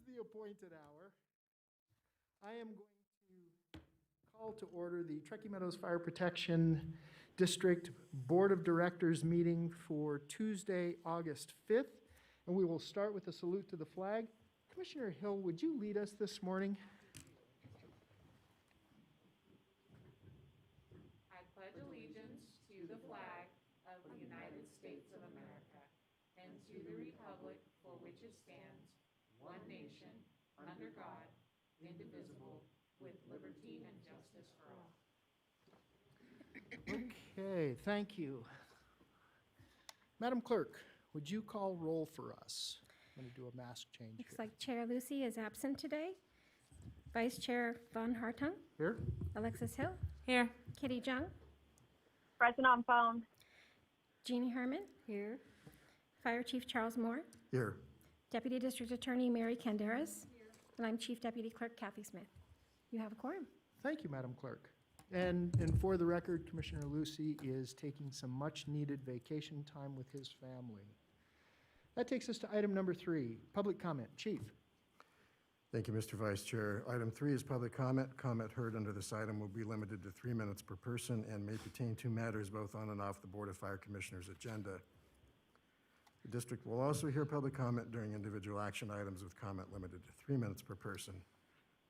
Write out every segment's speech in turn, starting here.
the appointed hour. I am going to call to order the Truckee Meadows Fire Protection District Board of Directors meeting for Tuesday, August 5th. And we will start with a salute to the flag. Commissioner Hill, would you lead us this morning? I pledge allegiance to the flag of the United States of America and to the republic for which it stands, one nation, under God, indivisible, with liberty and justice for all. Okay, thank you. Madam Clerk, would you call roll for us? I'm going to do a mask change Looks here. like Chair Lucy is absent today. Vice Chair Von Hartung, Here? Alexis Hill, Here. Kitty Jung, Present on phone. Jeannie Herman. Here. Fire Chief Charles Moore, Here. Deputy District Attorney Mary Canderas, and I'm Chief Deputy Clerk Kathy Smith. You have a quorum. Thank you, Madam Clerk. And for the record, Commissioner Lucy is taking some much-needed vacation time with his family. That takes us to item number 3, public comment. Chief. Thank you, Mr. Vice Chair. Item 3 is public comment. Comment heard under this item will be limited to 3 minutes per person and may pertain to matters both on and off the Board of Fire Commissioners' agenda. The district will also hear public comment during individual action items with comment limited to 3 minutes per person.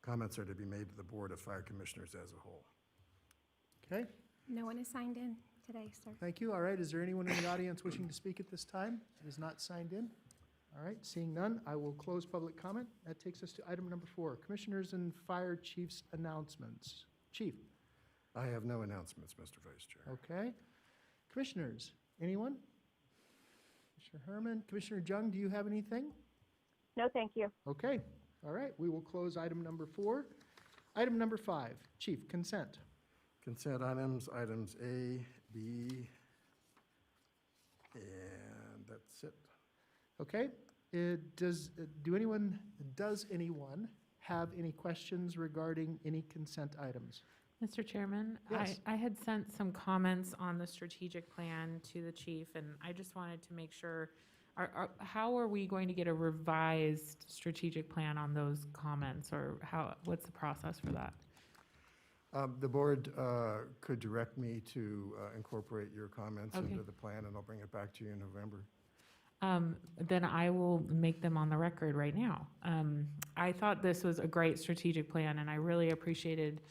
Comments are to be made to the Board of Fire Commissioners as a whole. Okay, No one is signed in today, sir. thank you. All right, is there anyone in the audience wishing to speak at this time that is not signed in? All right, seeing none, I will close public comment. That takes us to item number 4, Commissioners and Fire Chiefs announcements. Chief. I have no announcements, Mr. Vice Chair. Okay. Commissioners, anyone? Commissioner Herman, Commissioner Jung, do you have anything? No, thank you. Okay, all right, we will close item number 4. Item number 5, Chief, consent. Consent items, items A, B, and that's it. Okay, does anyone have any questions regarding any consent items? Mr. Chairman, Yes. I had sent some comments on the strategic plan to the chief, and I just wanted to make sure, how are we going to get a revised strategic plan on those comments, or what's the process for that? The board could direct me to incorporate your comments Okay. into the plan, and I'll bring it back to you in November. Then I will make them on the record right now. I thought this was a great strategic plan, and I really appreciated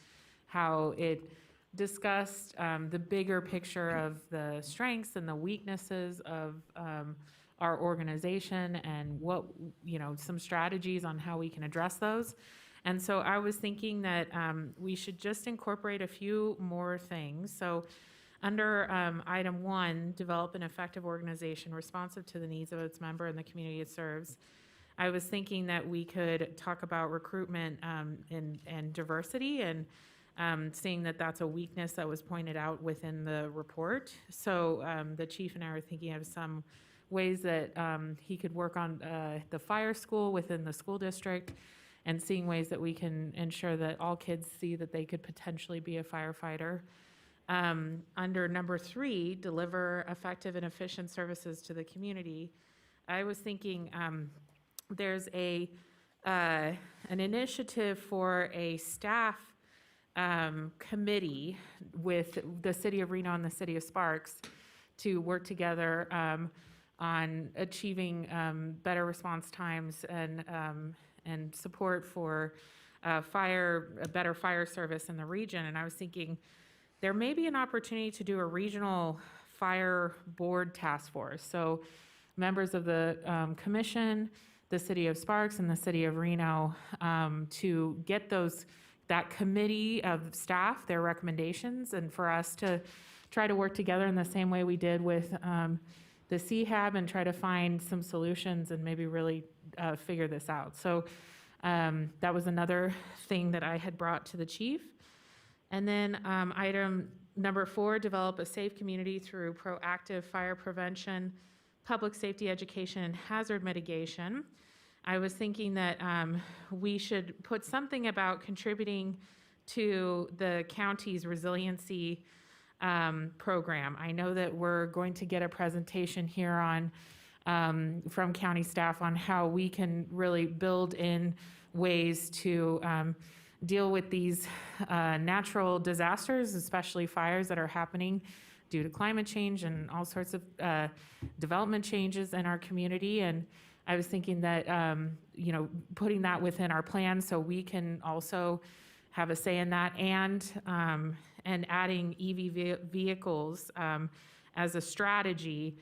how it discussed the bigger picture of the strengths and the weaknesses of our organization, and what, some strategies on how we can address those. And so I was thinking that we should just incorporate a few more things. So under item 1, develop an effective organization responsive to the needs of its member and the community it serves, I was thinking that we could talk about recruitment and diversity, and seeing that that's a weakness that was pointed out within the report. So the chief and I were thinking of some ways that he could work on the fire school within the school district, and seeing ways that we can ensure that all kids see that they could potentially be a firefighter. Under number 3, deliver effective and efficient services to the community, I was thinking there's an initiative for a staff committee with the city of Reno and the city of Sparks to work together on achieving better response times and support for a better fire service in the region. And I was thinking there may be an opportunity to do a regional fire board task force. So members of the commission, the city of Sparks, and the city of Reno to get that committee of staff, their recommendations, and for us to try to work together in the same way we did with the CHAB, and try to find some solutions and maybe really figure this out. So that was another thing that I had brought to the chief. And then item number 4, develop a safe community through proactive fire prevention, public safety education, and hazard mitigation. I was thinking that we should put something about contributing to the county's resiliency program. I know that we're going to get a presentation here on from county staff on how we can really build in ways to deal with these natural disasters, especially fires that are happening due to climate change and all sorts of development changes in our community. And I was thinking that, putting that within our plan so we can also have a say in that, and adding EV vehicles as a strategy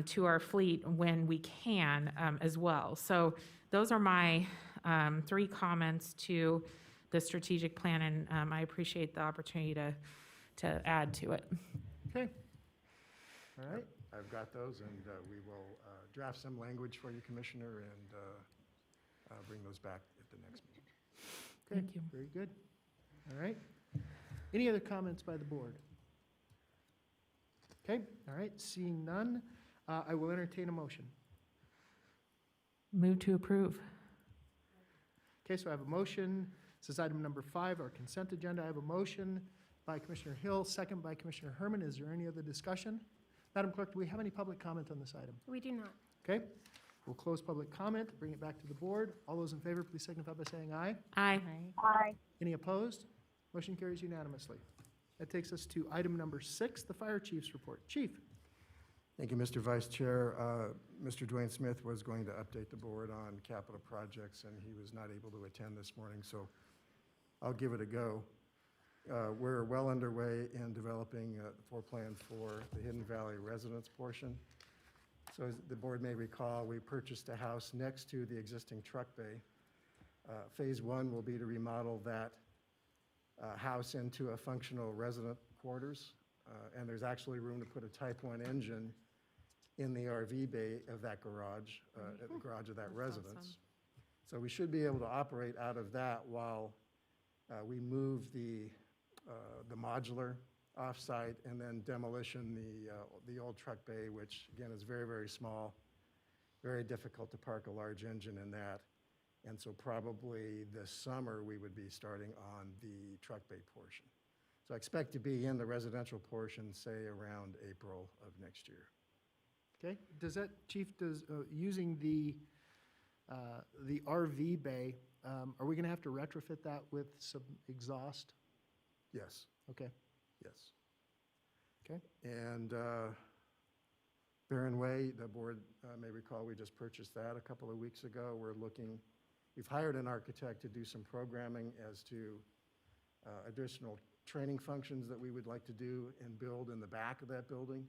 to our fleet when we can as well. So those are my 3 comments to the strategic plan, and I appreciate the opportunity to add to it. Okay. All right. I've got those, and we will draft some language for you, Commissioner, and bring those back at the next meeting. Okay, Thank you. very good. All right. Any other comments by the board? Okay, all right, seeing none, I will entertain a motion. Move to approve. Okay, so I have a motion. This is item number 5, our consent agenda. I have a motion by Commissioner Hill, second by Commissioner Herman. Is there any other discussion? Madam Clerk, do we have any public comment on this item? We do not. Okay, we'll close public comment, bring it back to the board. All those in favor, please signify by saying aye. Aye. Aye. Any opposed? Motion carries unanimously. That takes us to item number 6, the Fire Chief's report. Chief? Thank you, Mr. Vice Chair. Mr. Dwayne Smith was going to update the board on capital projects, and he was not able to attend this morning, so I'll give it a go. We're well underway in developing the floor plan for the Hidden Valley residence portion. So as the board may recall, we purchased a house next to the existing truck bay. Phase 1 will be to remodel that house into a functional resident quarters, and there's actually room to put a Type 1 engine in the RV bay of that garage, at the garage of that residence. awesome. So we should be able to operate out of that while we move the modular off-site and then demolition the old truck bay, which again is very, very small, very difficult to park a large engine in that. And so probably this summer, we would be starting on the truck bay portion. So I expect to be in the residential portion, say, around April of next year. Okay, does that, Chief, using the RV bay, are we going to have to retrofit that with some exhaust? Yes, Okay, yes. okay, And Barron Way, the board may recall, we just purchased that a couple of weeks ago. We've hired an architect to do some programming as to additional training functions that we would like to do and build in the back of that building.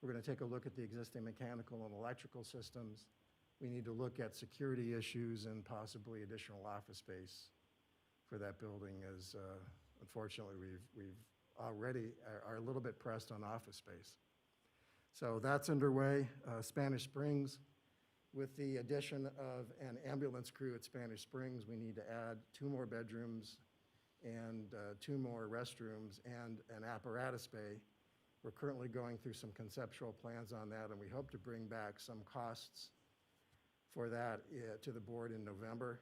We're going to take a look at the existing mechanical and electrical systems. We need to look at security issues and possibly additional office space for that building, as unfortunately we've already are a little bit pressed on office space. So that's underway. Spanish Springs, with the addition of an ambulance crew at Spanish Springs, we need to add 2 more bedrooms and 2 more restrooms and an apparatus bay. We're currently going through some conceptual plans on that, and we hope to bring back some costs for that to the board in November,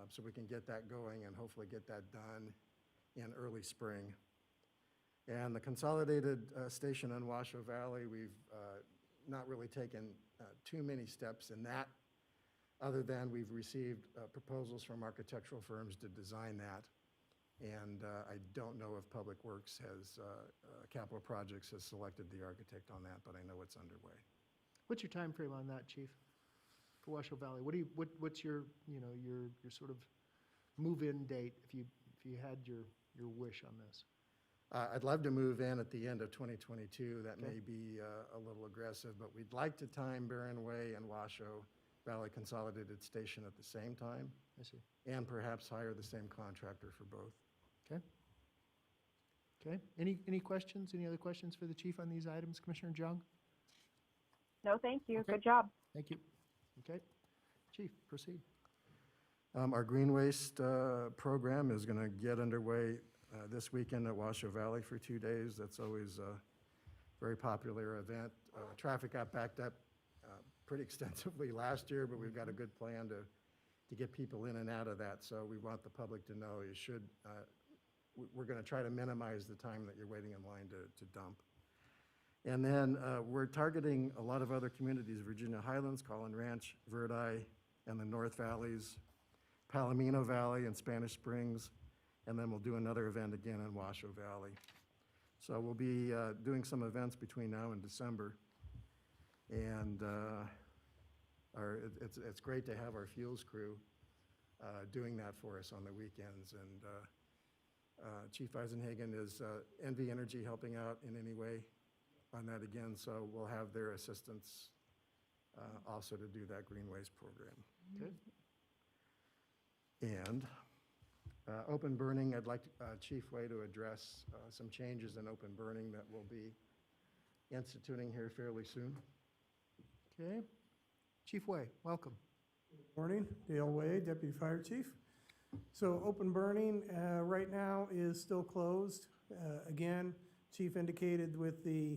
so we can get that going and hopefully get that done in early spring. And the consolidated station in Washoe Valley, we've not really taken too many steps in that, other than we've received proposals from architectural firms to design that. And I don't know if Public Works has, Capital Projects has selected the architect on that, but I know it's underway. what's your time frame on that, Chief, for Washoe Valley? What's your, your sort of move-in date, if you had your wish on this? I'd love to move in at the end of 2022. That Okay. may be a little aggressive, but we'd like to time Barron Way and Washoe Valley Consolidated Station at the same time, I see. and perhaps hire the same contractor for both. Okay, any questions, any other questions for the chief on these items, Commissioner Jung? No, thank you. Okay. Good job. Thank you. Okay, Chief, proceed. Our green waste program is going to get underway this weekend at Washoe Valley for 2 days. That's always a very popular event. Traffic got backed up pretty extensively last year, but we've got a good plan to get people in and out of that. So we want the public to know you should, we're going to try to minimize the time that you're waiting in line to dump. And then we're targeting a lot of other communities, Virginia Highlands, Collin Ranch, Verdi, and the North Valleys, Palomino Valley and Spanish Springs, and then we'll do another event again in Washoe Valley. So we'll be doing some events between now and December. And it's great to have our fuels crew doing that for us on the weekends. And Chief Eisenhagen is NV Energy helping out in any way on that again, so we'll have their assistance also to do that green waste program. Good. And open burning, I'd like Chief Way to address some changes in open burning that we'll be instituting here fairly soon. Okay. Chief Way, welcome. Morning, Dale Way, Deputy Fire Chief. So open burning right now is still closed. Again, Chief indicated with the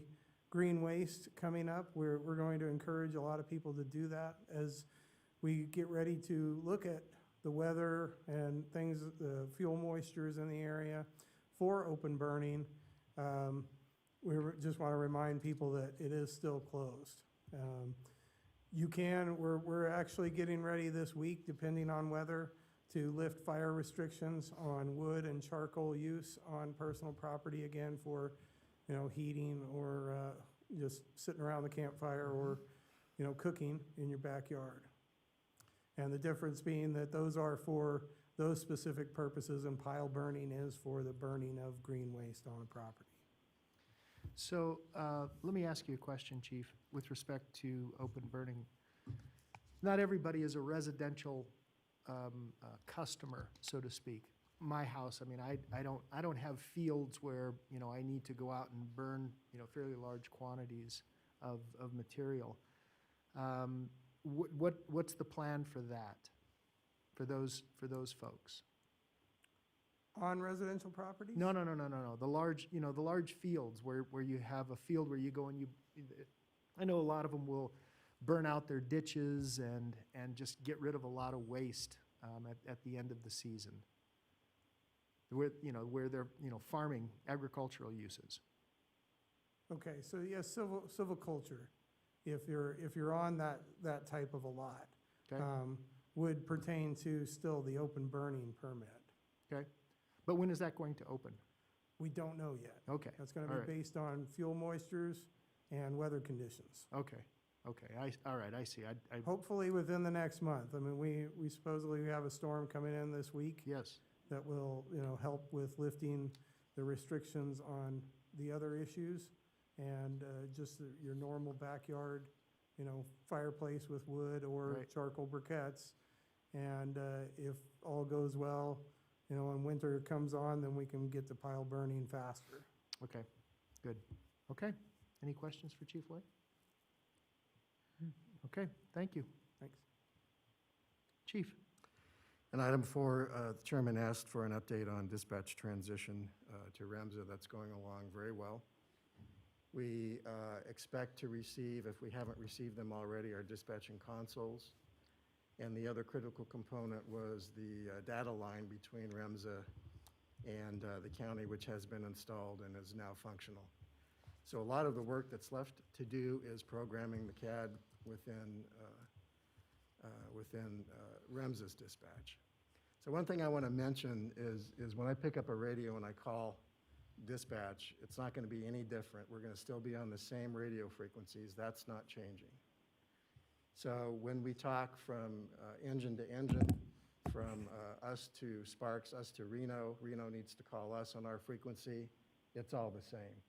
green waste coming up, we're going to encourage a lot of people to do that as we get ready to look at the weather and things, the fuel moistures in the area for open burning. We just want to remind people that it is still closed. We're actually getting ready this week, depending on weather, to lift fire restrictions on wood and charcoal use on personal property again for, heating or just sitting around the campfire or, cooking in your backyard. And the difference being that those are for those specific purposes and pile burning is for the burning of green waste on a property. So let me ask you a question, Chief, with respect to open burning. Not everybody is a residential customer, so to speak. My house, I mean, I don't have fields where, I need to go out and burn, fairly large quantities of material. What's the plan for that, for those folks? On residential properties? No. The large fields where you have a field where you go and I know a lot of them will burn out their ditches and just get rid of a lot of waste at the end of the season. Where they're, farming, agricultural uses. Okay, so yes, silviculture, if you're on that type of a lot, Okay. would pertain to still the open burning permit. Okay. But when is that going to open? We don't know yet. Okay. That's going to All be right. based on fuel moistures and weather conditions. Okay. All right, I see. I Hopefully within the next month. I mean, we supposedly have a storm coming in this week yes. that will, help with lifting the restrictions on the other issues and just your normal backyard, fireplace with wood or Right. charcoal briquettes. And if all goes well, when winter comes on, then we can get the pile burning faster. Okay. Good. Okay. Any questions for Chief White? Okay. Thank you, Thanks. Chief. And item 4, the chairman asked for an update on dispatch transition to REMSA. That's going along very well. We expect to receive, if we haven't received them already, our dispatching consoles. And the other critical component was the data line between REMSA and the county, which has been installed and is now functional. So a lot of the work that's left to do is programming the CAD within REMSA's dispatch. So one thing I want to mention is when I pick up a radio and I call dispatch, it's not going to be any different. We're going to still be on the same radio frequencies. That's not changing. So when we talk from engine to engine, from us to Sparks, us to Reno, Reno needs to call us on our frequency, it's all the same.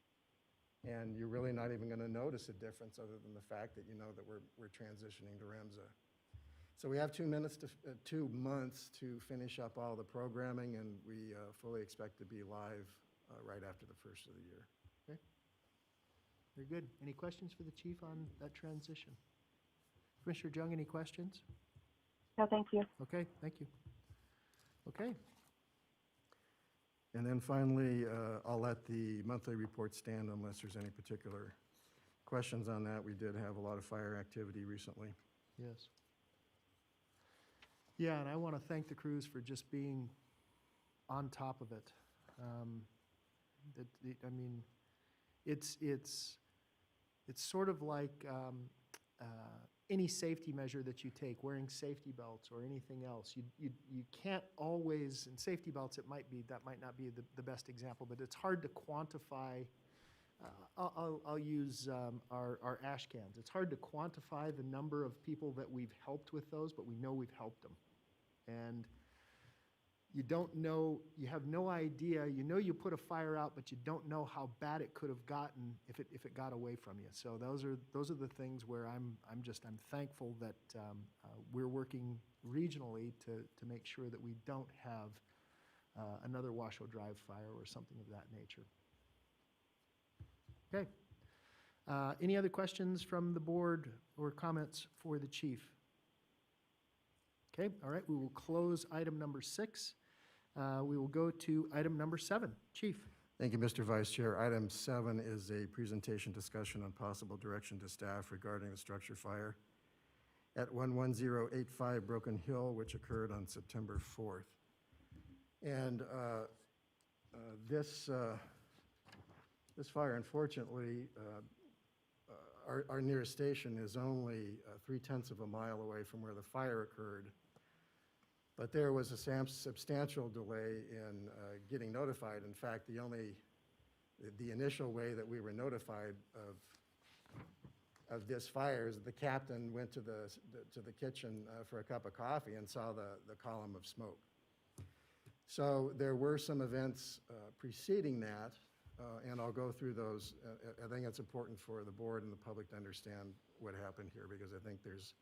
And you're really not even going to notice a difference other than the fact that you know that we're transitioning to REMSA. So we have 2 months to finish up all the programming, and we fully expect to be live right after the first of the year. Okay. Very good. Any questions for the chief on that transition? Commissioner Jung, any questions? No, thank you. Okay, thank you. Okay, And then finally, I'll let the monthly report stand unless there's any particular questions on that. We did have a lot of fire activity recently. yes. Yeah, and I want to thank the crews for just being on top of it. I mean, it's It's sort of like any safety measure that you take, wearing safety belts or anything else. You can't always, in safety belts, that might not be the best example, but it's hard to quantify. I'll use our ash cans. It's hard to quantify the number of people that we've helped with those, but we know we've helped them. And you don't know, you have no idea, you know you put a fire out, but you don't know how bad it could have gotten if it got away from you. So those are the things where I'm thankful that we're working regionally to make sure that we don't have another Washoe Drive fire or something of that nature. Okay. Any other questions from the board or comments for the chief? Okay, all right, we will close item number 6. We will go to item number 7. Chief. Thank you, Mr. Vice Chair. Item 7 is a presentation discussion on possible direction to staff regarding the structure fire at 11085 Broken Hill, which occurred on September 4th. And this fire, unfortunately, our nearest station is only 3/10 of a mile away from where the fire occurred. But there was a substantial delay in getting notified. In fact, the initial way that we were notified of this fire is the captain went to the kitchen for a cup of coffee and saw the column of smoke. So there were some events preceding that, and I'll go through those. I think it's important for the board and the public to understand what happened here, because I think there's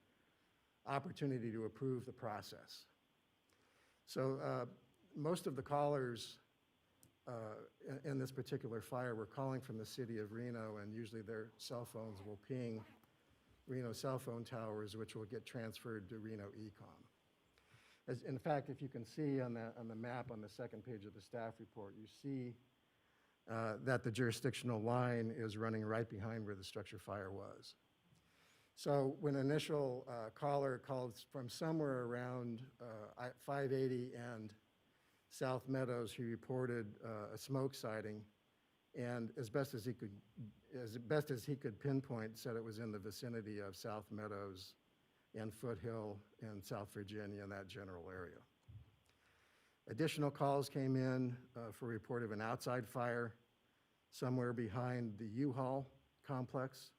opportunity to improve the process. So most of the callers in this particular fire were calling from the city of Reno, and usually their cell phones will ping Reno cell phone towers, which will get transferred to Reno Ecom. In fact, if you can see on the map on the second page of the staff report, you see that the jurisdictional line is running right behind where the structure fire was. So when an initial caller called from somewhere around 580 and South Meadows, he reported a smoke sighting, and as best as he could pinpoint, said it was in the vicinity of South Meadows and Foothill and South Virginia, in that general area. Additional calls came in for report of an outside fire somewhere behind the U-Haul complex.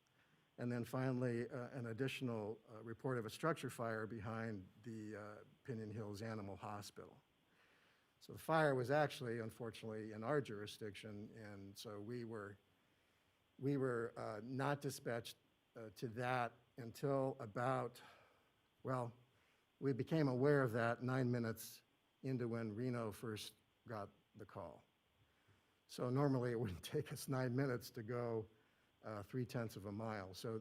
And then finally, an additional report of a structure fire behind the Pinion Hills Animal Hospital. So the fire was actually, unfortunately, in our jurisdiction, and so we were not dispatched to that until about, well, we became aware of that 9 minutes into when Reno first got the call. So normally it wouldn't take us 9 minutes to go 3/10 of a mile. So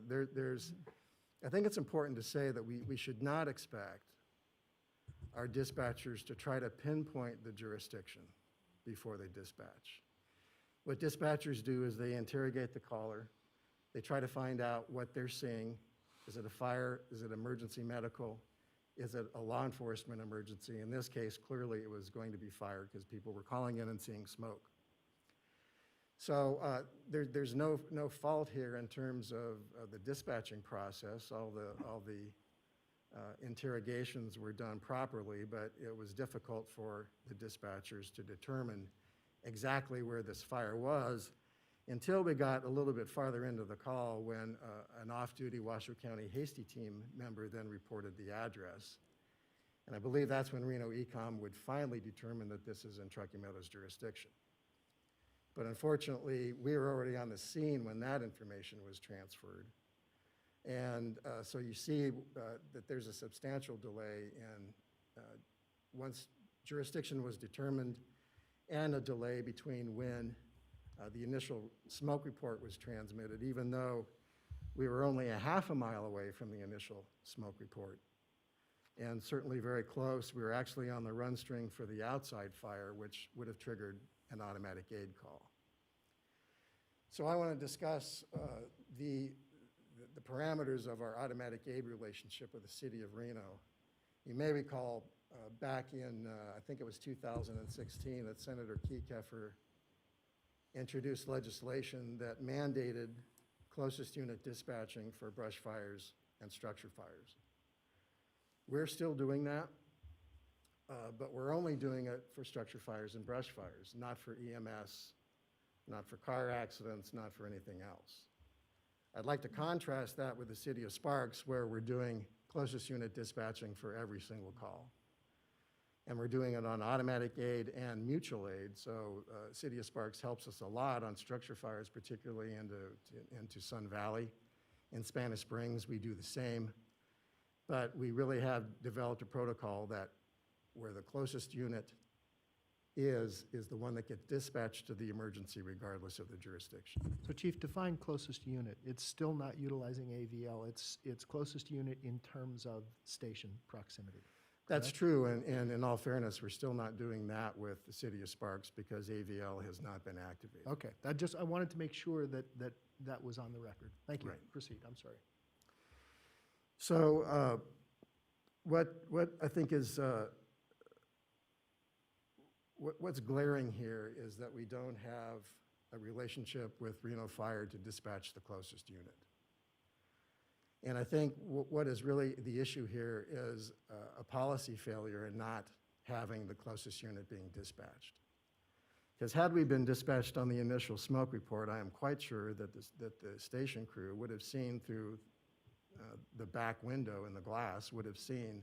I think it's important to say that we should not expect our dispatchers to try to pinpoint the jurisdiction before they dispatch. What dispatchers do is they interrogate the caller. They try to find out what they're seeing. Is it a fire? Is it emergency medical? Is it a law enforcement emergency? In this case, clearly it was going to be fire because people were calling in and seeing smoke. So there's no fault here in terms of the dispatching process. All the interrogations were done properly, but it was difficult for the dispatchers to determine exactly where this fire was until we got a little bit farther into the call, when an off-duty Washoe County Hasty Team member then reported the address. And I believe that's when Reno Ecom would finally determine that this is in Truckee Meadows jurisdiction. But unfortunately, we were already on the scene when that information was transferred. And so you see that there's a substantial delay, and once jurisdiction was determined, and a delay between when the initial smoke report was transmitted, even though we were only a half a mile away from the initial smoke report. And certainly very close. We were actually on the run string for the outside fire, which would have triggered an automatic aid call. So I want to discuss the parameters of our automatic aid relationship with the city of Reno. You may recall back in, I think it was 2016, that Senator Kekeffer introduced legislation that mandated closest unit dispatching for brush fires and structure fires. We're still doing that, but we're only doing it for structure fires and brush fires, not for EMS, not for car accidents, not for anything else. I'd like to contrast that with the city of Sparks, where we're doing closest unit dispatching for every single call. And we're doing it on automatic aid and mutual aid, so city of Sparks helps us a lot on structure fires, particularly into Sun Valley. In Spanish Springs, we do the same. But we really have developed a protocol that where the closest unit is the one that gets dispatched to the emergency regardless of the jurisdiction. So Chief, define closest unit. It's still not utilizing AVL. It's closest unit in terms of station proximity. That's correct? true, and in all fairness, we're still not doing that with the city of Sparks because AVL has not been activated. Okay, I wanted to make sure that was on the record. Thank you. Right. Proceed, I'm sorry. So what I think is, what's glaring here is that we don't have a relationship with Reno Fire to dispatch the closest unit. And I think what is really the issue here is a policy failure in not having the closest unit being dispatched. Because had we been dispatched on the initial smoke report, I am quite sure that the station crew would have seen through the back window in the glass, would have seen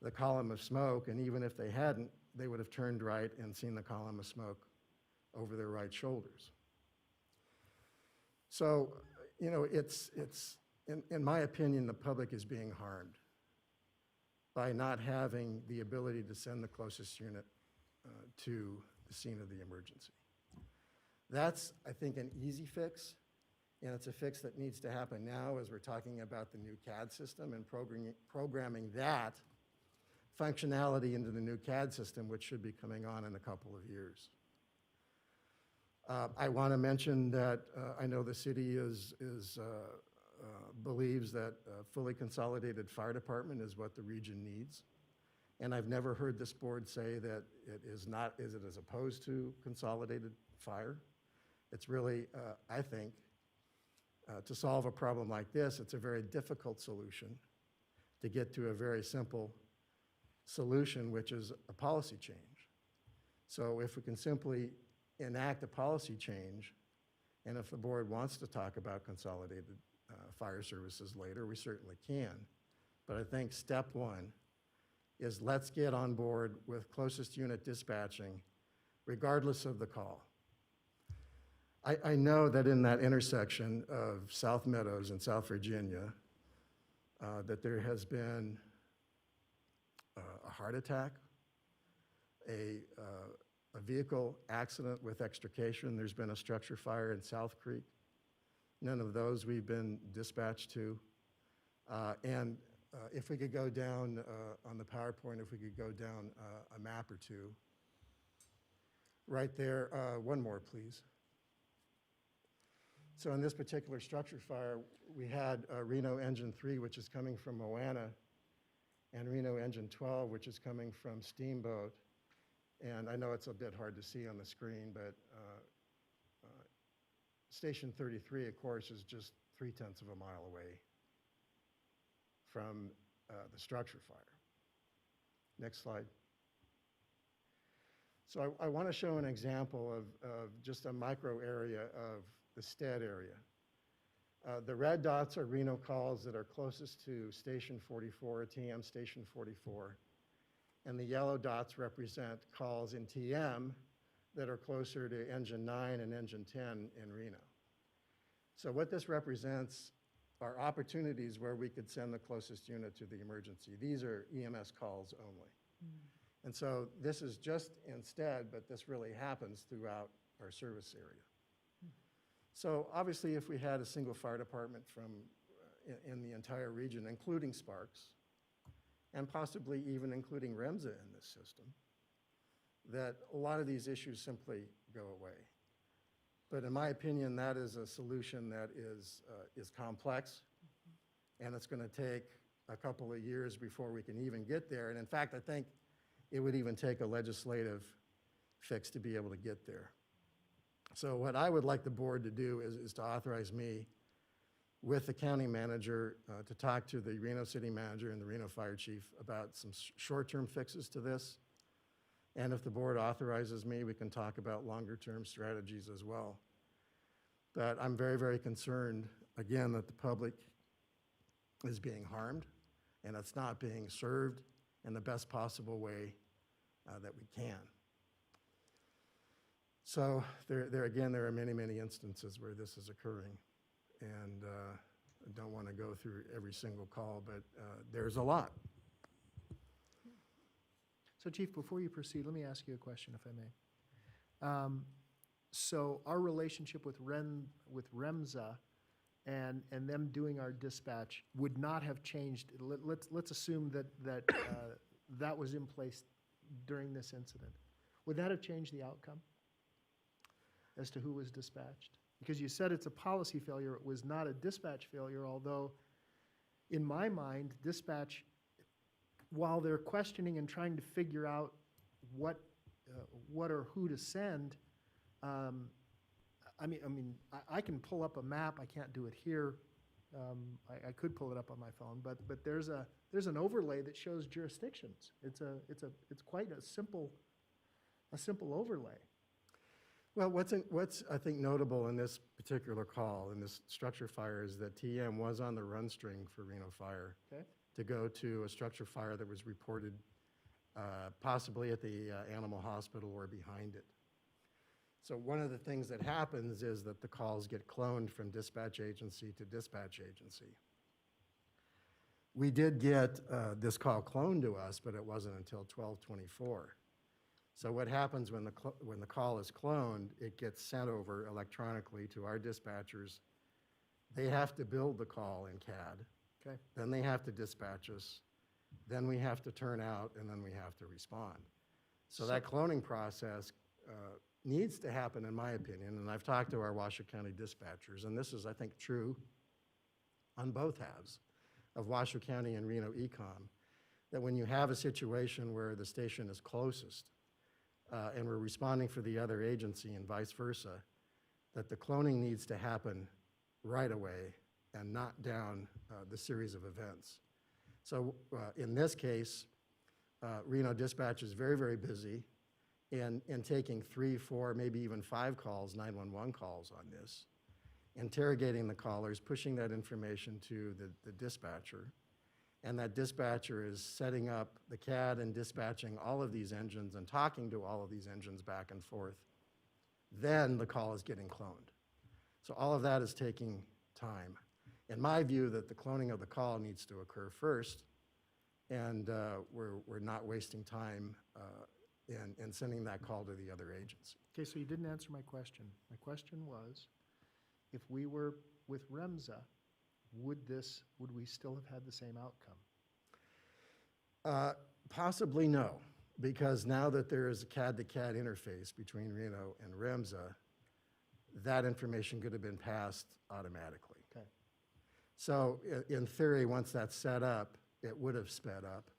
the column of smoke, and even if they hadn't, they would have turned right and seen the column of smoke over their right shoulders. So, you know, in my opinion, the public is being harmed by not having the ability to send the closest unit to the scene of the emergency. That's, I think, an easy fix, and it's a fix that needs to happen now as we're talking about the new CAD system and programming that functionality into the new CAD system, which should be coming on in a couple of years. I want to mention that I know the city believes that a fully consolidated fire department is what the region needs. And I've never heard this board say that it is as opposed to consolidated fire. It's really, I think, to solve a problem like this, it's a very difficult solution to get to a very simple solution, which is a policy change. So if we can simply enact a policy change, and if the board wants to talk about consolidated fire services later, we certainly can. But I think step one is let's get on board with closest unit dispatching, regardless of the call. I know that in that intersection of South Meadows and South Virginia, that there has been a heart attack, a vehicle accident with extrication. There's been a structure fire in South Creek. None of those we've been dispatched to. And if we could go down on the PowerPoint, if we could go down a map or two. Right there, one more, please. So in this particular structure fire, we had Reno Engine 3, which is coming from Moana, and Reno Engine 12, which is coming from Steamboat. And I know it's a bit hard to see on the screen, but Station 33, of course, is just 0.3 of a mile away from the structure fire. Next slide. So I want to show an example of just a micro area of the Stead area. The red dots are Reno calls that are closest to Station 44, TM Station 44. And the yellow dots represent calls in TM that are closer to Engine 9 and Engine 10 in Reno. So what this represents are opportunities where we could send the closest unit to the emergency. These are EMS calls only. And so this is just instead, but this really happens throughout our service area. So obviously, if we had a single fire department in the entire region, including Sparks, and possibly even including REMSA in this system, that a lot of these issues simply go away. But in my opinion, that is a solution that is complex, and it's going to take a couple of years before we can even get there. And in fact, I think it would even take a legislative fix to be able to get there. So what I would like the board to do is to authorize me with the county manager to talk to the Reno city manager and the Reno fire chief about some short-term fixes to this. And if the board authorizes me, we can talk about longer-term strategies as well. But I'm very, very concerned, again, that the public is being harmed and it's not being served in the best possible way that we can. So there again, there are many, many instances where this is occurring. And I don't want to go through every single call, but there's a lot. So Chief, before you proceed, let me ask you a question, if I may. So our relationship with REMSA and them doing our dispatch would not have changed. Let's assume that that was in place during this incident. Would that have changed the outcome as to who was dispatched? Because you said it's a policy failure. It was not a dispatch failure, although in my mind, dispatch, while they're questioning and trying to figure out what or who to send, I can pull up a map. I can't do it here. I could pull it up on my phone, but there's an overlay that shows jurisdictions. It's quite a simple overlay. Well, what's I think notable in this particular call, in this structure fire, is that TM was on the run string for Reno Fire. Okay. To go to a structure fire that was reported possibly at the animal hospital or behind it. So one of the things that happens is that the calls get cloned from dispatch agency to dispatch agency. We did get this call cloned to us, but it wasn't until 12/24. So what happens when the call is cloned, it gets sent over electronically to our dispatchers. They have to build the call in CAD. Okay. Then they have to dispatch us. Then we have to turn out, and then we have to respond. So that cloning process needs to happen, in my opinion, and I've talked to our Washoe County dispatchers, and this is, I think, true on both halves of Washoe County and Reno Ecom, that when you have a situation where the station is closest and we're responding for the other agency and vice versa, that the cloning needs to happen right away and not down the series of events. So in this case, Reno Dispatch is very, very busy in taking 3, 4, maybe even 5 calls, 911 calls on this, interrogating the callers, pushing that information to the dispatcher, and that dispatcher is setting up the CAD and dispatching all of these engines and talking to all of these engines back and forth. Then the call is getting cloned. So all of that is taking time. In my view, that the cloning of the call needs to occur first, and we're not wasting time in sending that call to the other agency. Okay, so you didn't answer my question. My question was, if we were with REMSA, would we still have had the same outcome? Possibly no, because now that there is a CAD-to-CAD interface between Reno and REMSA, that information could have been passed automatically. Okay. So in theory, once that's set up, it would have sped up.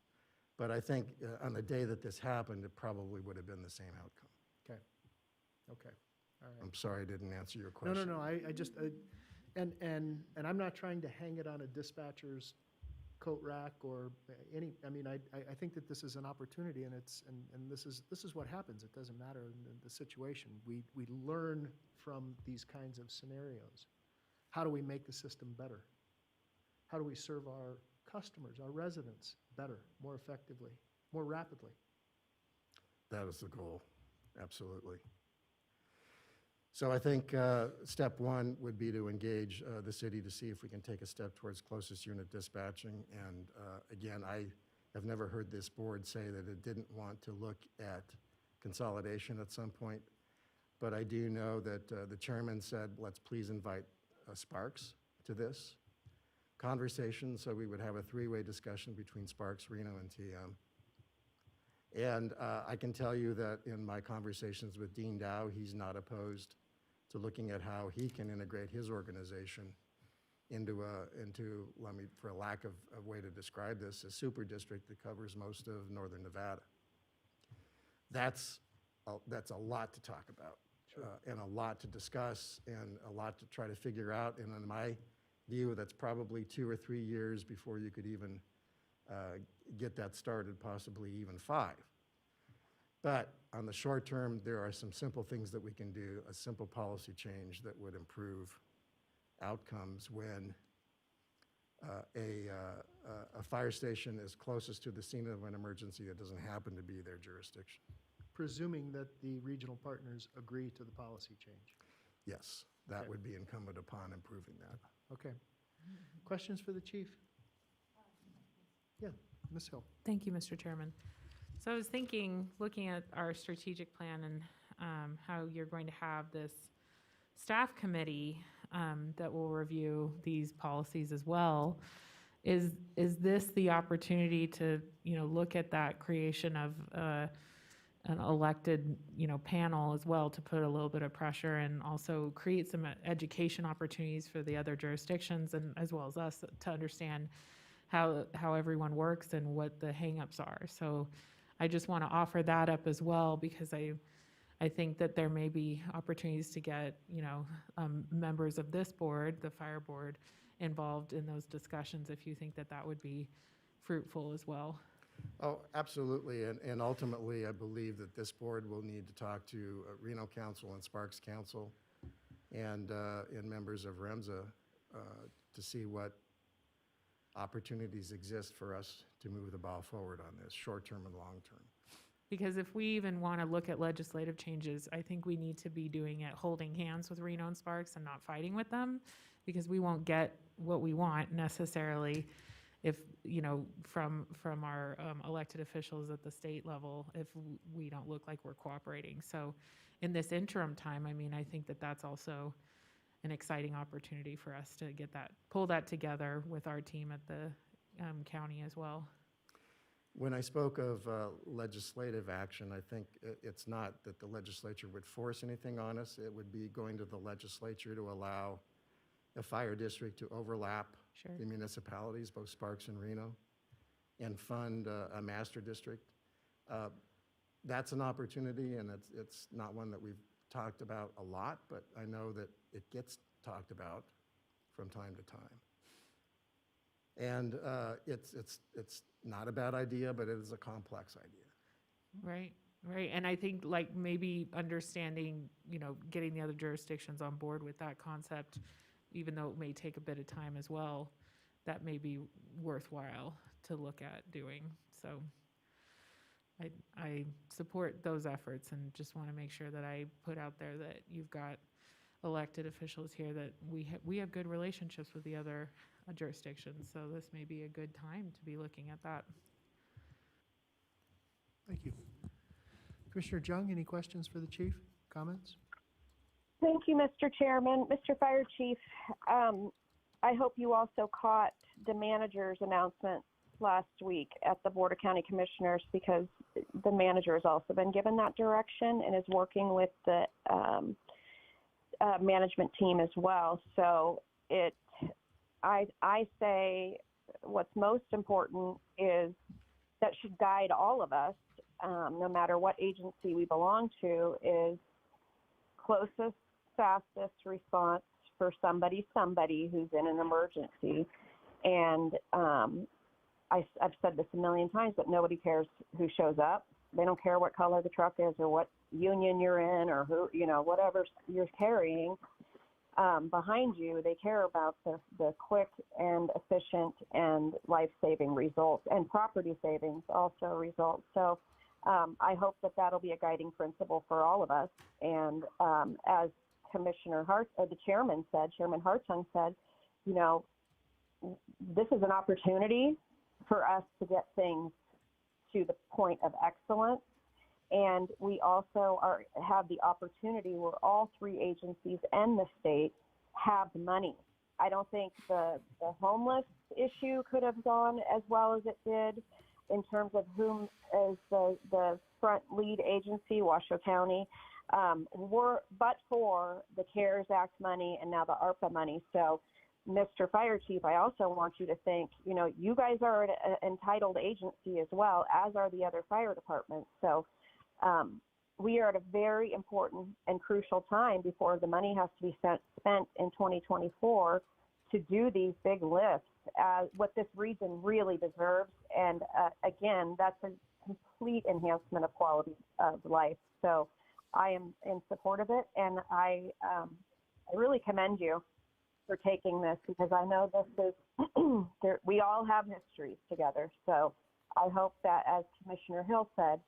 But I think on the day that this happened, it probably would have been the same outcome. Okay, okay, all right. I'm sorry I didn't answer your No, question. no, I just, and I'm not trying to hang it on a dispatcher's coat rack or any, I think that this is an opportunity, and this is what happens. It doesn't matter in the situation. We learn from these kinds of scenarios. How do we make the system better? How do we serve our customers, our residents better, more effectively, more rapidly? That is the goal, absolutely. So I think step one would be to engage the city to see if we can take a step towards closest unit dispatching. And again, I have never heard this board say that it didn't want to look at consolidation at some point. But I do know that the chairman said, let's please invite Sparks to this conversation, so we would have a 3-way discussion between Sparks, Reno, and TM. And I can tell you that in my conversations with Dean Dow, he's not opposed to looking at how he can integrate his organization into let me, for a lack of a way to describe this, a super district that covers most of northern Nevada. That's a lot to talk about. and a lot to discuss and a lot to try to figure out. And in my view, that's probably 2 or 3 years before you could even get that started, possibly even 5. But on the short term, there are some simple things that we can do, a simple policy change that would improve outcomes when a fire station is closest to the scene of an emergency that doesn't happen to be their jurisdiction. Presuming that the regional partners agree to the policy change. Yes, that Okay. would be incumbent upon improving that. Okay. Questions for the chief? Yeah, Ms. Hill. Thank you, Mr. Chairman. So I was thinking, looking at our strategic plan and how you're going to have this staff committee that will review these policies as well. Is this the opportunity to, look at that creation of an elected, panel as well to put a little bit of pressure and also create some education opportunities for the other jurisdictions and as well as us to understand how everyone works and what the hangups are. So I just want to offer that up as well because I think that there may be opportunities to get, members of this board, the fire board, involved in those discussions if you think that that would be fruitful as well. Oh, absolutely, and ultimately, I believe that this board will need to talk to Reno Council and Sparks Council and members of REMSA to see what opportunities exist for us to move the ball forward on this, short-term and long-term. Because if we even want to look at legislative changes, I think we need to be doing it holding hands with Reno and Sparks and not fighting with them, because we won't get what we want necessarily if, from our elected officials at the state level, if we don't look like we're cooperating. So in this interim time, I think that that's also an exciting opportunity for us to pull that together with our team at the county as well. When I spoke of legislative action, I think it's not that the legislature would force anything on us. It would be going to the legislature to allow a fire district to overlap Sure. the municipalities, both Sparks and Reno, and fund a master district. That's an opportunity, and it's not one that we've talked about a lot, but I know that it gets talked about from time to time. And it's not a bad idea, but it is a complex idea. Right. And I think maybe understanding, getting the other jurisdictions on board with that concept, even though it may take a bit of time as well, that may be worthwhile to look at doing. So I support those efforts and just want to make sure that I put out there that you've got elected officials here, that we have good relationships with the other jurisdictions. So this may be a good time to be looking at that. Thank you. Commissioner Jung, any questions for the chief? Comments? Thank you, Mr. Chairman. Mr. Fire Chief, I hope you also caught the manager's announcement last week at the Board of County Commissioners, because the manager has also been given that direction and is working with the management team as well. So I say what's most important is that should guide all of us, no matter what agency we belong to, is closest, fastest response for somebody who's in an emergency. And I've said this a million times, but nobody cares who shows up. They don't care what color the truck is or what union you're in or who, whatever you're carrying behind you. They care about the quick and efficient and life-saving results, and property savings also results. So I hope that that'll be a guiding principle for all of us. And as Chairman Hartung said, this is an opportunity for us to get things to the point of excellence. And we also have the opportunity where all 3 agencies and the state have money. I don't think the homeless issue could have gone as well as it did in terms of whom is the front lead agency, Washoe County, but for the CARES Act money and now the ARPA money. So, Mr. Fire Chief, I also want you to think, you guys are an entitled agency as well, as are the other fire departments. So we are at a very important and crucial time before the money has to be spent in 2024 to do these big lifts, what this region really deserves. And again, that's a complete enhancement of quality of life. So I am in support of it, and I really commend you for taking this, because I know this is, we all have histories together. So I hope that, as Commissioner Hill said,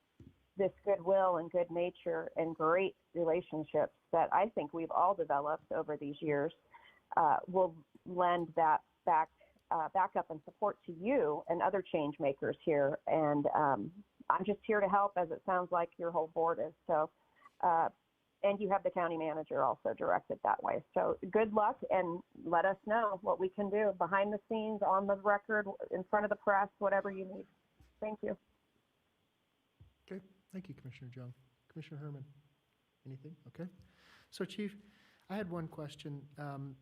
this goodwill and good nature and great relationships that I think we've all developed over these years will lend that backup and support to you and other change makers here. And I'm just here to help, as it sounds like your whole board is. So, and you have the county manager also directed that way. So good luck, and let us know what we can do behind the scenes, on the record, in front of the press, whatever you need. Thank you. Okay, thank you, Commissioner Jung. Commissioner Herman, anything? Okay. So Chief, I had one question,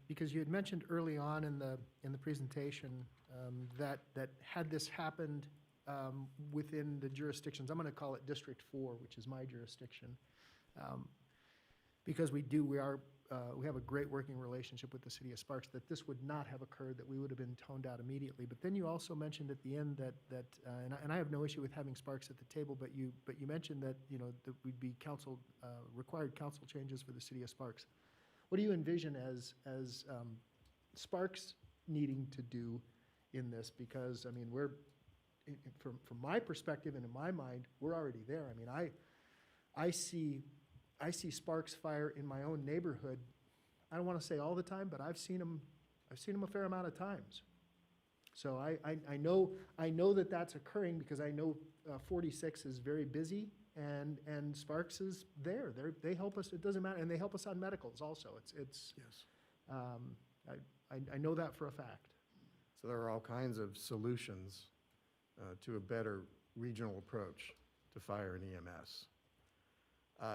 because you had mentioned early on in the presentation that had this happened within the jurisdictions, I'm going to call it District 4, which is my jurisdiction, because we have a great working relationship with the city of Sparks, that this would not have occurred, that we would have been toned out immediately. But then you also mentioned at the end that and I have no issue with having Sparks at the table, but you mentioned that, you know, that we'd be required council changes for the city of Sparks. What do you envision as Sparks needing to do in this? Because, I mean, from my perspective and in my mind, we're already there. I mean, I see Sparks fire in my own neighborhood. I don't want to say all the time, but I've seen them a fair amount of times. So I know that that's occurring, because I know 46 is very busy, and Sparks is there. They help us. It doesn't matter, and they help us on medicals also. It's Yes. I know that for a fact. So there are all kinds of solutions to a better regional approach to fire and EMS.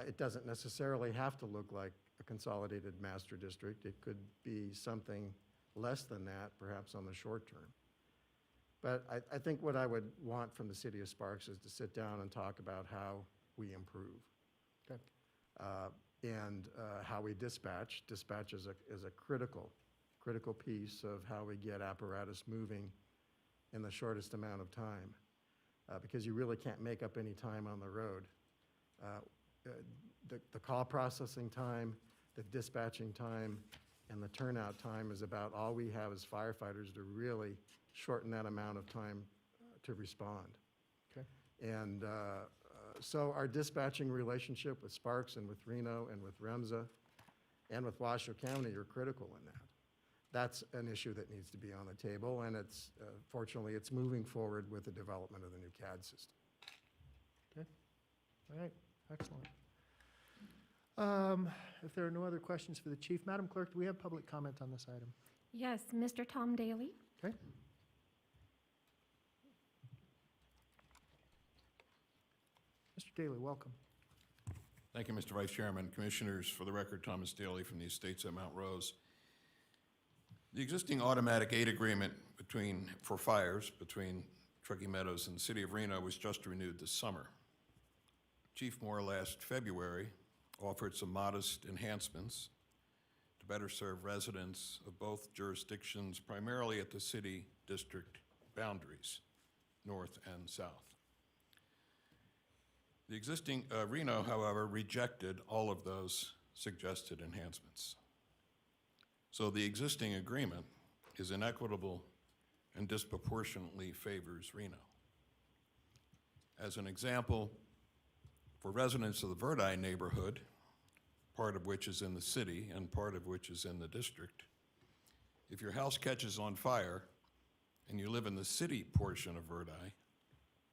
It doesn't necessarily have to look like a consolidated master district. It could be something less than that, perhaps on the short term. But I think what I would want from the city of Sparks is to sit down and talk about how we improve. Okay. And how we dispatch. Dispatch is a critical piece of how we get apparatus moving in the shortest amount of time, because you really can't make up any time on the road. The call processing time, the dispatching time, and the turnout time is about all we have as firefighters to really shorten that amount of time to respond. Okay. And so our dispatching relationship with Sparks and with Reno and with REMSA and with Washoe County are critical in that. That's an issue that needs to be on the table, and it's fortunately it's moving forward with the development of the new CAD system. Okay. All right. Excellent. If there are no other questions for the chief, Madam Clerk, do we have public comment on this item? Yes, Mr. Tom Daly. Okay. Mr. Daly, welcome. Thank you, Mr. Vice Chairman. Commissioners, for the record, Thomas Daly from the Estates at Mount Rose. The existing automatic aid agreement for fires between Truckee Meadows and the City of Reno was just renewed this summer. Chief Moore last February offered some modest enhancements to better serve residents of both jurisdictions, primarily at the city district boundaries, north and south. The existing Reno, however, rejected all of those suggested enhancements. So the existing agreement is inequitable and disproportionately favors Reno. As an example, for residents of the Verdi neighborhood, part of which is in the city and part of which is in the district, if your house catches on fire and you live in the city portion of Verdi,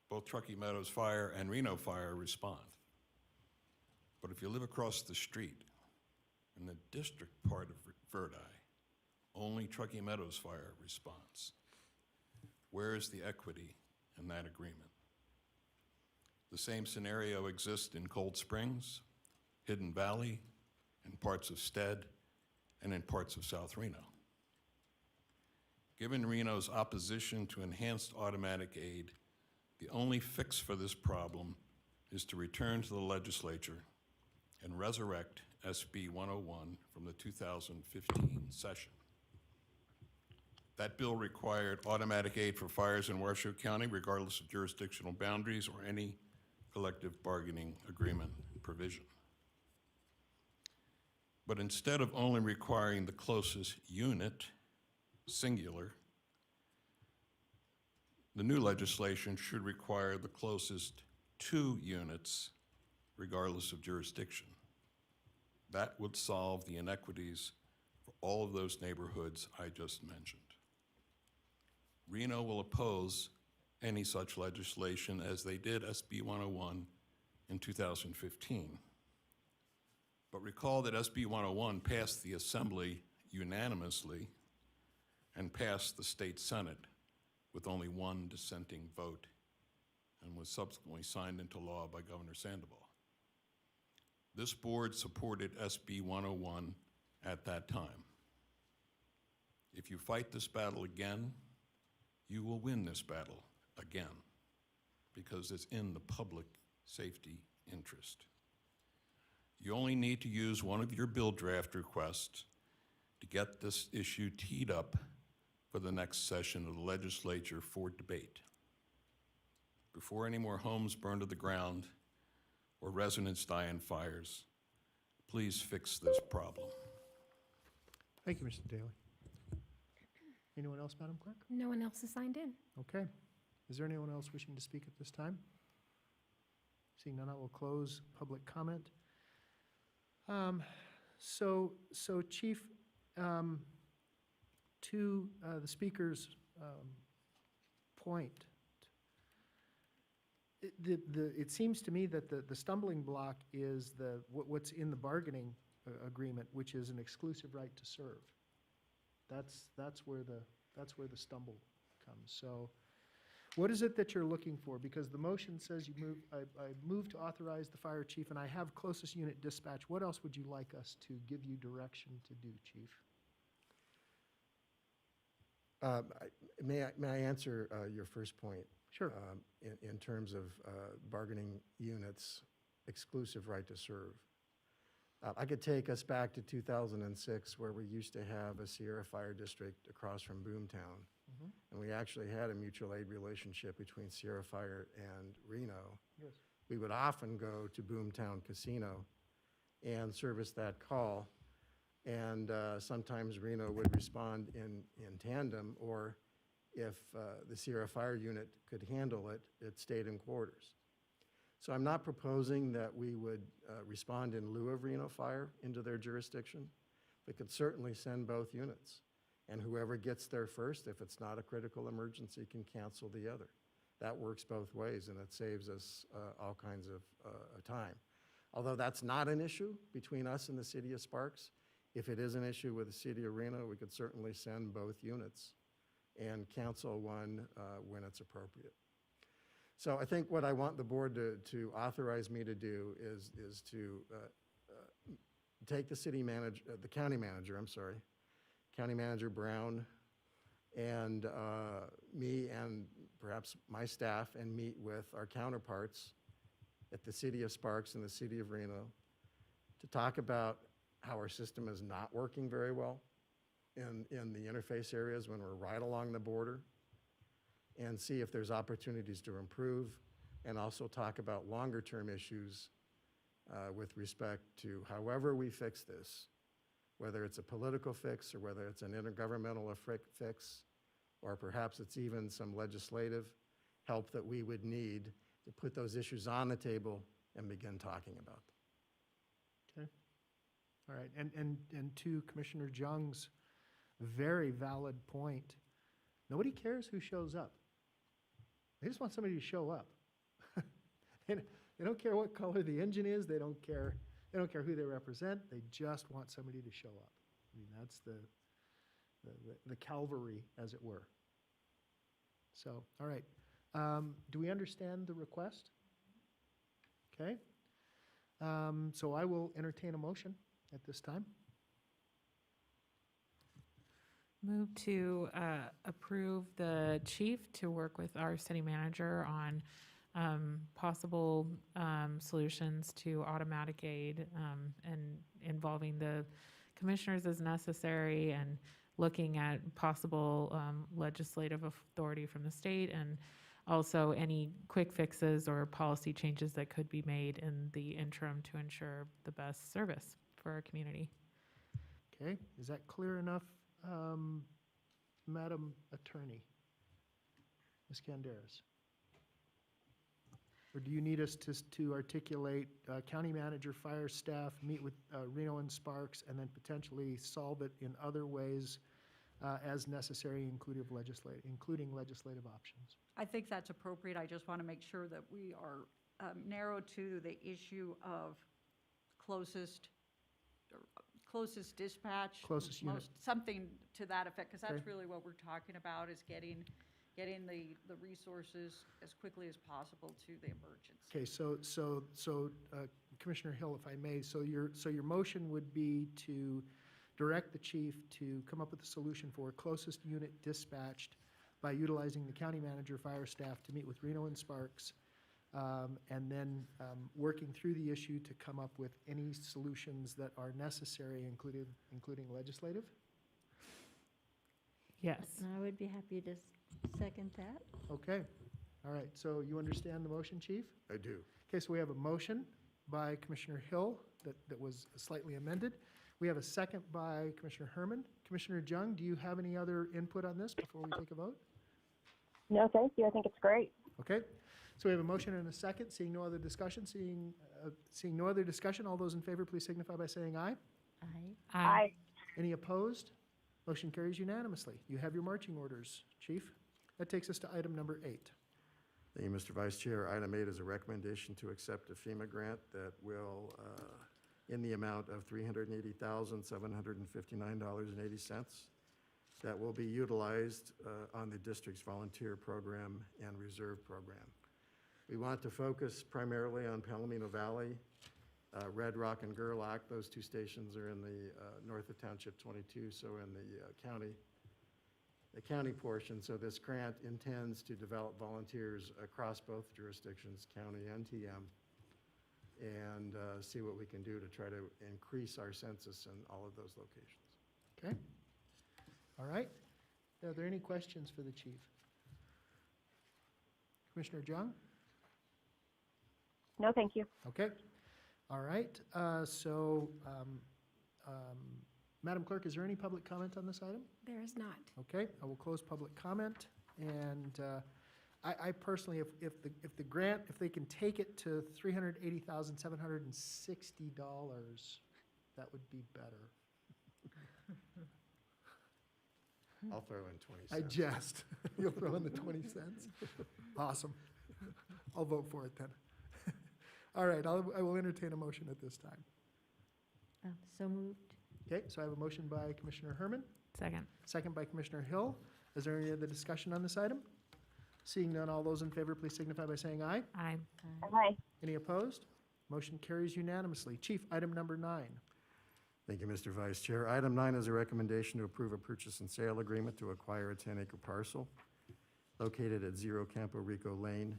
both Truckee Meadows Fire and Reno Fire respond. But if you live across the street in the district part of Verdi, only Truckee Meadows Fire responds. Where is the equity in that agreement? The same scenario exists in Cold Springs, Hidden Valley, in parts of Stead, and in parts of South Reno. Given Reno's opposition to enhanced automatic aid, the only fix for this problem is to return to the legislature and resurrect SB 101 from the 2015 session. That bill required automatic aid for fires in Washoe County regardless of jurisdictional boundaries or any collective bargaining agreement provision. But instead of only requiring the closest unit, singular, the new legislation should require the closest 2 units, regardless of jurisdiction. That would solve the inequities for all of those neighborhoods I just mentioned. Reno will oppose any such legislation as they did SB 101 in 2015. But recall that SB 101 passed the Assembly unanimously and passed the state Senate with only 1 dissenting vote and was subsequently signed into law by Governor Sandoval. This board supported SB 101 at that time. If you fight this battle again, you will win this battle again because it's in the public safety interest. You only need to use one of your bill draft requests to get this issue teed up for the next session of the legislature for debate. Before any more homes burn to the ground or residents die in fires, please fix this problem. Thank you, Mr. Daly. Anyone else, Madam Clerk? No one else is signed in. Okay. Is there anyone else wishing to speak at this time? Seeing none, I will close public comment. So Chief, to the speaker's point, it seems to me that the stumbling block is what's in the bargaining agreement, which is an exclusive right to serve. That's where the stumble comes. So what is it that you're looking for? Because the motion says I move to authorize the fire chief, and I have closest unit dispatch. What else would you like us to give you direction to do, Chief? May I answer your first point? Sure. In terms of bargaining units, exclusive right to serve. I could take us back to 2006 where we used to have a Sierra Fire District across from Boomtown. Mhm. And we actually had a mutual aid relationship between Sierra Fire and Reno. Yes. We would often go to Boomtown Casino and service that call. And sometimes Reno would respond in tandem, or if the Sierra Fire Unit could handle it, it stayed in quarters. So I'm not proposing that we would respond in lieu of Reno Fire into their jurisdiction. We could certainly send both units. And whoever gets there first, if it's not a critical emergency, can cancel the other. That works both ways, and it saves us all kinds of time. Although that's not an issue between us and the city of Sparks, if it is an issue with the city of Reno, we could certainly send both units and cancel one when it's appropriate. So I think what I want the board to authorize me to do is to take the city manager, the county manager, County Manager Brown, and me and perhaps my staff, and meet with our counterparts at the city of Sparks and the city of Reno to talk about how our system is not working very well in the interface areas when we're right along the border, and see if there's opportunities to improve, and also talk about longer-term issues with respect to however we fix this, whether it's a political fix or whether it's an intergovernmental fix, or perhaps it's even some legislative help that we would need to put those issues on the table and begin talking about them. Okay. All right. And to Commissioner Jung's very valid point, nobody cares who shows up. They just want somebody to show up. They don't care what color the engine is. They don't care who they represent. They just want somebody to show up. I mean, that's the cavalry, as it were. So, all right. Do we understand the request? Okay. So I will entertain a motion at this time. Move to approve the chief to work with our city manager on possible solutions to automatic aid and involving the commissioners as necessary, and looking at possible legislative authority from the state, and also any quick fixes or policy changes that could be made in the interim to ensure the best service for our community. Okay, is that clear enough, Madam Attorney? Ms. Canderas? Or do you need us to articulate county manager, fire staff, meet with Reno and Sparks, and then potentially solve it in other ways as necessary, including legislative options? I think that's appropriate. I just want to make sure that we are narrowed to the issue of closest dispatch. Closest unit. Something to that effect, because that's Okay. really what we're talking about, is getting the resources as quickly as possible to the emergency. Okay, so Commissioner Hill, if I may, so your motion would be to direct the chief to come up with a solution for closest unit dispatched by utilizing the county manager, fire staff to meet with Reno and Sparks, and then working through the issue to come up with any solutions that are necessary, including legislative? Yes. I would be happy to second that. Okay, all right, so you understand the motion, chief? I do. Okay, so we have a motion by Commissioner Hill that was slightly amended. We have a second by Commissioner Herman. Commissioner Jung, do you have any other input on this before we take a vote? No, thank you. I think it's great. Okay, so we have a motion and a second. Seeing no other discussion, seeing no other discussion, all those in favor, please signify by saying aye. Aye. Any opposed? Motion carries unanimously. You have your marching orders, chief. That takes us to item number 8. Thank you, Mr. Vice Chair. Item 8 is a recommendation to accept a FEMA grant that will, in the amount of $380,759.80, that will be utilized on the district's volunteer program and reserve program. We want to focus primarily on Palomino Valley, Red Rock and Gerlach. Those two stations are in the north of Township 22, so in the county portion. So this grant intends to develop volunteers across both jurisdictions, county and TM, and see what we can do to try to increase our census in all of those locations. Okay? All right. Are there any questions for the chief? Commissioner Jung? No, thank you. Okay. All right. Madam Clerk, is there any public comment on this item? There is not. Okay, I will close public comment. And I personally, if the grant, if they can take it to $380,760, that would be better. I'll throw in 20 I cents. jest. You'll throw in the 20 cents? Awesome. I'll vote for it then. All right, I will entertain a motion at this time. So moved. Okay, so I have a motion by Commissioner Herman, Second. second by Commissioner Hill. Is there any other discussion on this item? Seeing none, all those in favor, please signify by saying aye. Aye. Aye. Any opposed? Motion carries unanimously. Chief, item number 9. Thank you, Mr. Vice Chair. Item 9 is a recommendation to approve a purchase and sale agreement to acquire a 10-acre parcel located at 0 Campo Rico Lane,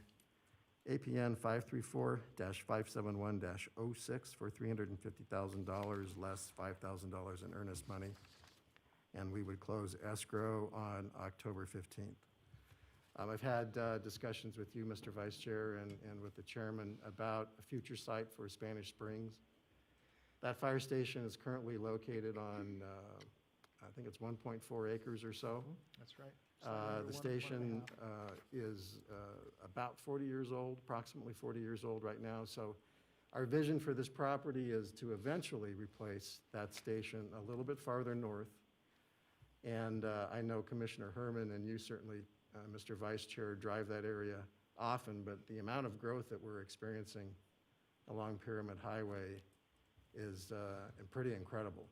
APN 534-571-06 for $350,000 less $5,000 in earnest money. And we would close escrow on October 15th. I've had discussions with you, Mr. Vice Chair, and with the chairman about a future site for Spanish Springs. That fire station is currently located on, I think it's 1.4 acres or so. That's right. The station is about 40 years old, approximately 40 years old right now. So our vision for this property is to eventually replace that station a little bit farther north. And I know Commissioner Herman and you certainly, Mr. Vice Chair, drive that area often, but the amount of growth that we're experiencing along Pyramid Highway is pretty incredible.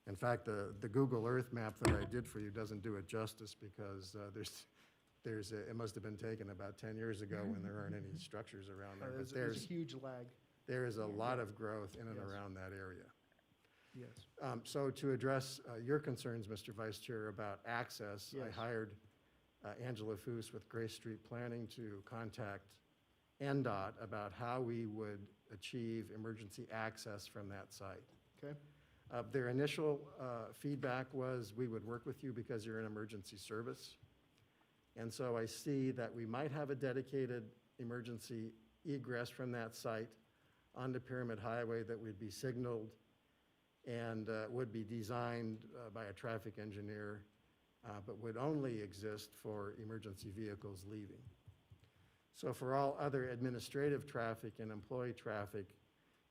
In fact, the Google Earth map that I did for you doesn't do it justice because it must have been taken about 10 years ago when there aren't any structures around there. But There's a huge lag. there is a lot of growth in and Yes. around that area. Yes. So to address your concerns, Mr. Vice Chair, about access, I Yes. hired Angela Foos with Grace Street Planning to contact NDOT about how we would achieve emergency access from that site. Okay? Their initial feedback was, we would work with you because you're an emergency service. And so I see that we might have a dedicated emergency egress from that site onto Pyramid Highway that would be signaled and would be designed by a traffic engineer, but would only exist for emergency vehicles leaving. So for all other administrative traffic and employee traffic,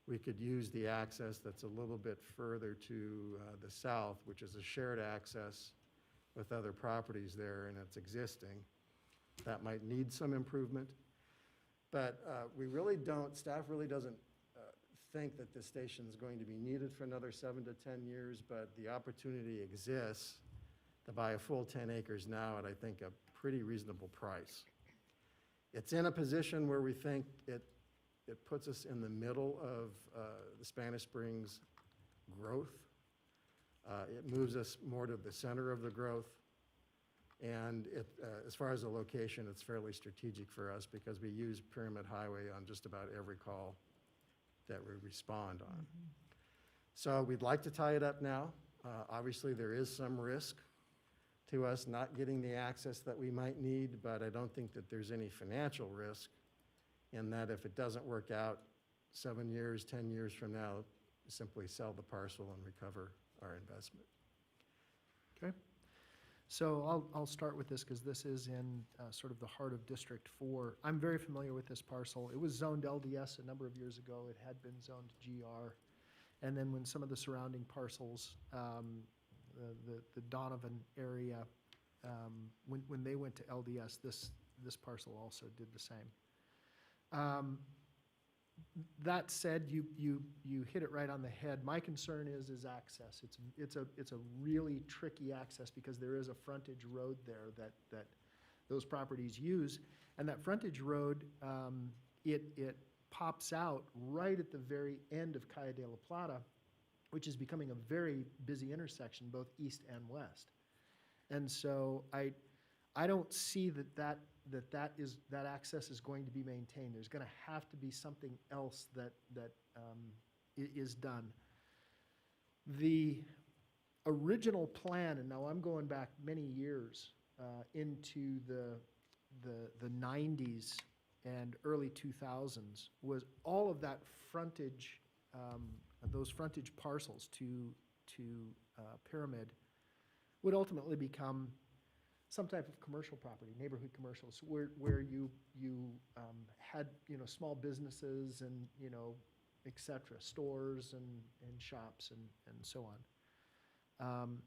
we could use the access that's a little bit further to the south, which is a shared access with other properties there, and it's existing. That might need some improvement. But we really don't, staff really doesn't think that this station is going to be needed for another 7 to 10 years, but the opportunity exists to buy a full 10 acres now at, I think, a pretty reasonable price. It's in a position where we think it puts us in the middle of the Spanish Springs growth. It moves us more to the center of the growth. And as far as the location, it's fairly strategic for us because we use Pyramid Highway on just about every call that we respond on. So we'd like to tie it up now. Obviously, there is some risk to us not getting the access that we might need, but I don't think that there's any financial risk in that if it doesn't work out 7 years, 10 years from now, simply sell the parcel and recover our investment. Okay. So I'll start with this because this is in sort of the heart of District 4. I'm very familiar with this parcel. It was zoned LDS a number of years ago. It had been zoned GR. And then when some of the surrounding parcels, the Donovan area, when they went to LDS, this parcel also did the same. That said, you hit it right on the head. My concern is access. It's a really tricky access because there is a frontage road there that those properties use, and that frontage road it pops out right at the very end of Calle de la Plata, which is becoming a very busy intersection both east and west. And so I don't see that access is going to be maintained. There's going to have to be something else that is done. The original plan, and now I'm going back many years into the 90s and early 2000s, was all of that frontage, those frontage parcels to Pyramid would ultimately become some type of commercial property, neighborhood commercials, where you had, small businesses and, et cetera, stores and shops and so on.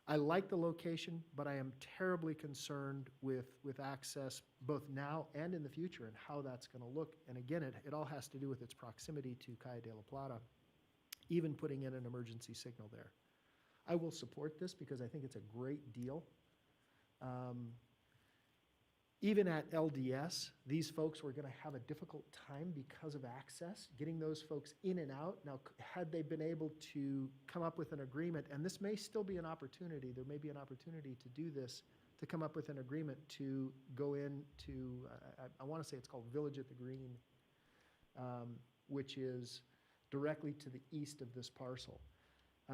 I like the location, but I am terribly concerned with access both now and in the future and how that's going to look. And again, it all has to do with its proximity to Calle de la Plata, even putting in an emergency signal there. I will support this because I think it's a great deal. Even at LDS, these folks were going to have a difficult time because of access, getting those folks in and out. Now, had they been able to come up with an agreement, and this may still be an opportunity, there may be an opportunity to do this, to come up with an agreement to go into, I want to say it's called Village at the Green, which is directly to the east of this parcel.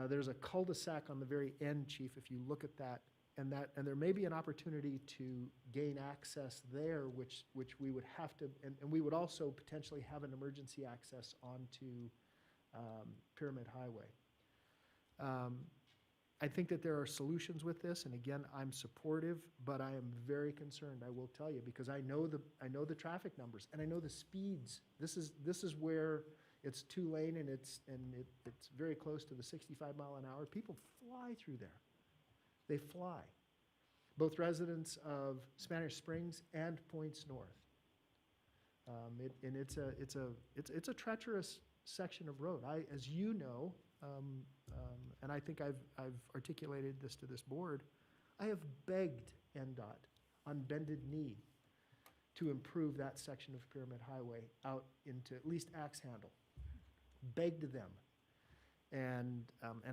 There's a cul-de-sac on the very end, Chief, if you look at that, and there may be an opportunity to gain access there, which we would have to, and we would also potentially have an emergency access onto Pyramid Highway. I think that there are solutions with this, and again, I'm supportive, but I am very concerned, I will tell you, because I know the traffic numbers and I know the speeds. This is where it's 2-lane and it's very close to the 65 mile an hour. People fly through there. They fly, both residents of Spanish Springs and Points North. And it's a treacherous section of road. As you know, and I think I've articulated this to this board, I have begged NDOT on bended knee to improve that section of Pyramid Highway out into at least Axe Handle. Begged them. And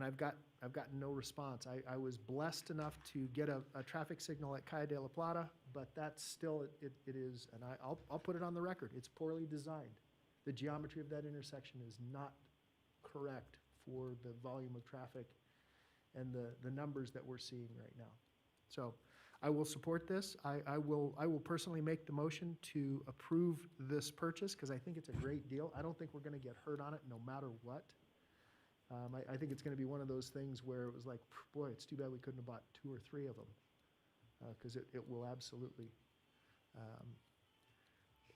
I've gotten no response. I was blessed enough to get a traffic signal at Calle de la Plata, but that's still, it is, and I'll put it on the record, it's poorly designed. The geometry of that intersection is not correct for the volume of traffic and the numbers that we're seeing right now. So I will support this. I will personally make the motion to approve this purchase because I think it's a great deal. I don't think we're going to get hurt on it no matter what. I think it's going to be one of those things where it was like, boy, it's too bad we couldn't have bought 2 or 3 of them because it will absolutely.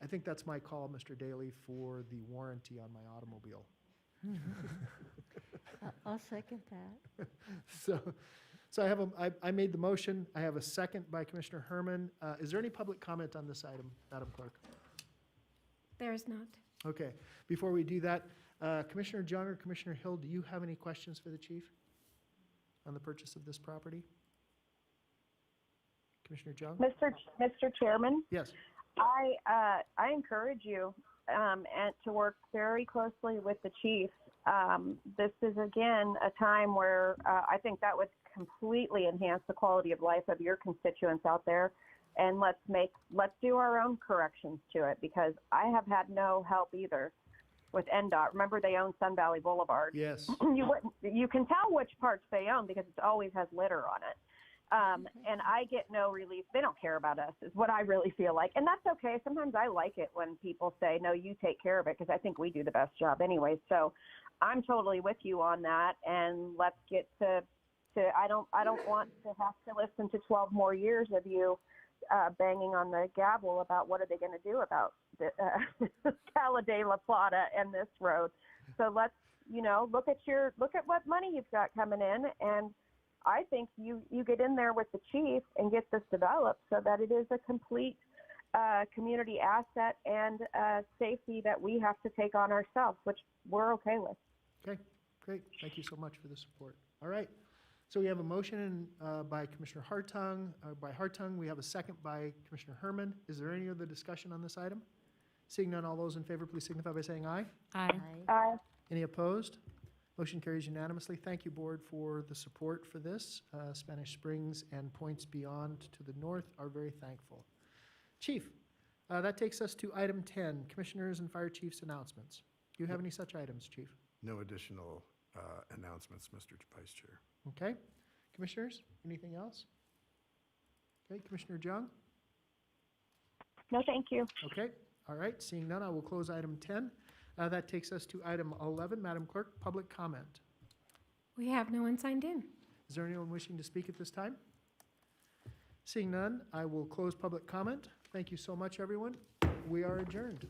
I think that's my call, Mr. Daly, for the warranty on my automobile. I'll second that. So I made the motion. I have a second by Commissioner Herman. Is there any public comment on this item, Madam Clerk? There is not. Okay. Before we do that, Commissioner Jung or Commissioner Hill, do you have any questions for the chief on the purchase of this property? Commissioner Jung? Mr. Chairman, Yes. I encourage you and to work very closely with the chief. This is again a time where I think that would completely enhance the quality of life of your constituents out there. And let's do our own corrections to it because I have had no help either with NDOT. Remember, they own Sun Valley Boulevard. Yes. You can tell which parts they own because it always has litter on it. And I get no relief. They don't care about us is what I really feel like. And that's okay. Sometimes I like it when people say, no, you take care of it because I think we do the best job anyway. So I'm totally with you on that. And let's get to I don't want to have to listen to 12 more years of you banging on the gavel about what are they going to do about the Calle de la Plata and this road. So let's, look at what money you've got coming in. And I think you get in there with the chief and get this developed so that it is a complete community asset and safety that we have to take on ourselves, which we're okay with. Okay, great. Thank you so much for the support. All right. So we have a motion by Commissioner Hartung. By Hartung, we have a second by Commissioner Herman. Is there any other discussion on this item? Seeing none, all those in favor, please signify by saying aye. Aye. Any opposed? Motion carries unanimously. Thank you, Board, for the support for this. Spanish Springs and points beyond to the north are very thankful. Chief, that takes us to item 10, Commissioners and Fire Chiefs announcements. Do you have any such items, Chief? No additional announcements, Mr. Vice Chair. Okay. Commissioners, anything else? Okay, Commissioner Jung? No, thank you. Okay. All right. Seeing none, I will close item 10. That takes us to item 11, Madam Clerk, public comment. We have no one signed in. Is there anyone wishing to speak at this time? Seeing none, I will close public comment. Thank you so much, everyone. We are adjourned.